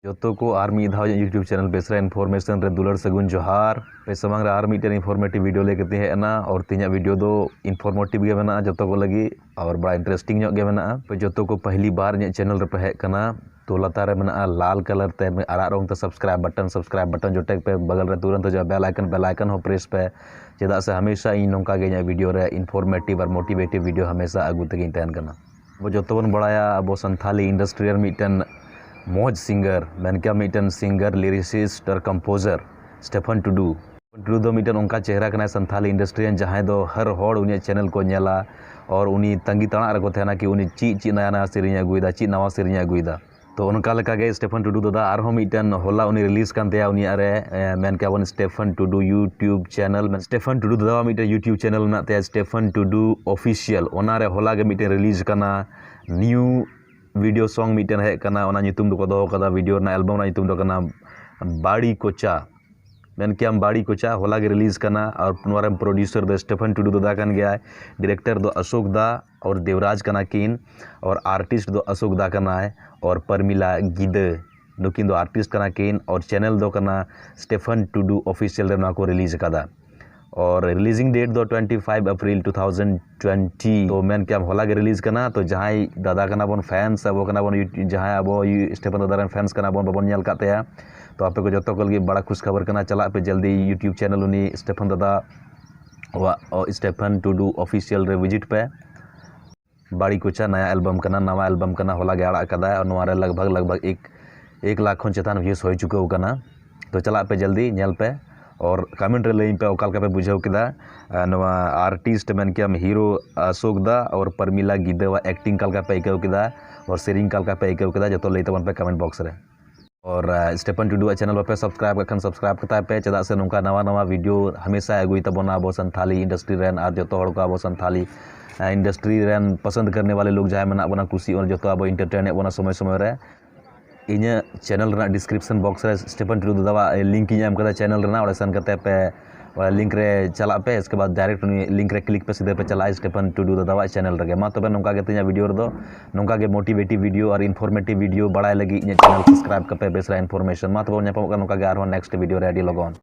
जो को आर मी धाव यूट्यूब चैनल बेसरा इन्फॉर्मेशन रे दुलर सगुन जोहार पे समांग रे आर मीटेन इन्फॉर्मेटिव वीडियो लेके हेना और तीन वीडियो दो इन्फॉर्मेटिव गे मेना जो को लगी और बड़ा इंटरेस्टिंग गे मेना पे जो को पहली बार चैनल रे पे हेकना तो लतार मेना लाल कलर ते आरा रंग ते सब्सक्राइब बटन जो टेक पे बगल रे तुरंत जो बेल आइकन हो प्रेस पे चेदा से हमेशा इन नोंका गे वीडियो रे इन्फॉर्मेटिव और मोटिवेटिव वीडियो हमेशा आगू तक तहन कना वो जो बन बड़ाया अब संथाली इंडस्ट्री मीटन मौज सिंगर मेनका मीटन सिंगर लिरिसिस्ट और कंपोजर स्टेफन टुडू दो मीटन उनका चेहरा कना संथाली इंडस्ट्री जहाँ दो हर होड़ उनी चैनल को नेला और उनी तंगी तड़ा रखो थे कि उनी ची नया नया सेरिंग अगुदा ची नवा सेरिंग अगुदा तो उनका लेका गे स्टेफन टुडू दादा आरहो मीटन होला उनी रिलीज कान तेया उनी अरे मेनका बन Stephen Tudu YouTube channel Stephen Tudu दादा मीटन यूट्यूब चैनल ना ते स्टेफन टुडू ऑफिशियल ओनारे होला गे मीटन रिलीज काना न्यू वीडियो सॉन्ग मीटन है कना ओना नितुम दो दो कदा वीडियो ना एल्बम ना नितुम दो कना बाड़ी कोचा मेन क्या बाड़ी कोचा होला के रिलीज कना और नोरे प्रोड्यूसर दो स्टेफन टुडू दादा कन गया डायरेक्टर दो अशोक दा और देवराज कना किन और आर्टिस्ट दो अशोक दा कना है और परमिला गिदे नुकिन दो आर्टिस्ट कना किन और चैनल दो कना स्टेफन टुडू ऑफिशियल रे ना को रिलीज कदा और रिलीजिंग डेट दो 25 अप्रैल 2020 तो मेन क्या होला के रिलीज करना तो जहाँ दादा कना बन फैंस अब कना बन जहाँ अब स्टेफन दादा फैंस कना बन बबन नेल काते तो आपे को जो कल बड़ा खुश खबर करना चला पे जल्दी यूट्यूब चैनल उनी स्टेफन दादा और स्टेफन टुडू ऑफिशियल रे विजिट पे बाड़ी कोचा नया एल्बम कना होला के आड़ा कदा और नोरे लगभग एक लाख खन चेतान व्यूज हो चुका कना तो चला पे जल्दी नेल पे और कमेंट रे लई पे ओकाल पे बुझाव केदा नवा आर्टिस्ट मेन के हीरो अशोक दा और परमिला गिदेवा एक्टिंग काल पे इकाव केदा और सेरिंग काल पे इकाव केदा जो लई तबन पे कमेंट बॉक्स रे और स्टेफन टुडू चैनल पे सब्सक्राइब कता पे चेदा से नोंका नवा वीडियो हमेशा अगुई तबना अब संथाली इंडस्ट्री रेन और जो हड़ को अब संथाली इंडस्ट्री रेन पसंद करने वाले लोग जहाँ मेना बना कुसी और जो अब इंटरटेन बना समय रे इन चैनल रे डिस्क्रिप्शन बॉक्स रे स्टेफन टुडू दादा लिंक एम कदा चैनल रे और सन करते पे लिंक रे चला पे इसके बाद डायरेक्ट लिंक रे क्लिक पे सीधे पे चला स्टेफन टुडू दादा चैनल रे मा तबे नोंका गे तिया वीडियो रे दो नोंका गे मोटिवेटिव वीडियो और इन्फॉर्मेटिव वीडियो बड़ाई लगी इन चैनल सब्सक्राइब करते बेसरा इन्फॉर्मेशन मा तबे नोंका गे आरो नेक्स्ट वीडियो रे आडी लगन।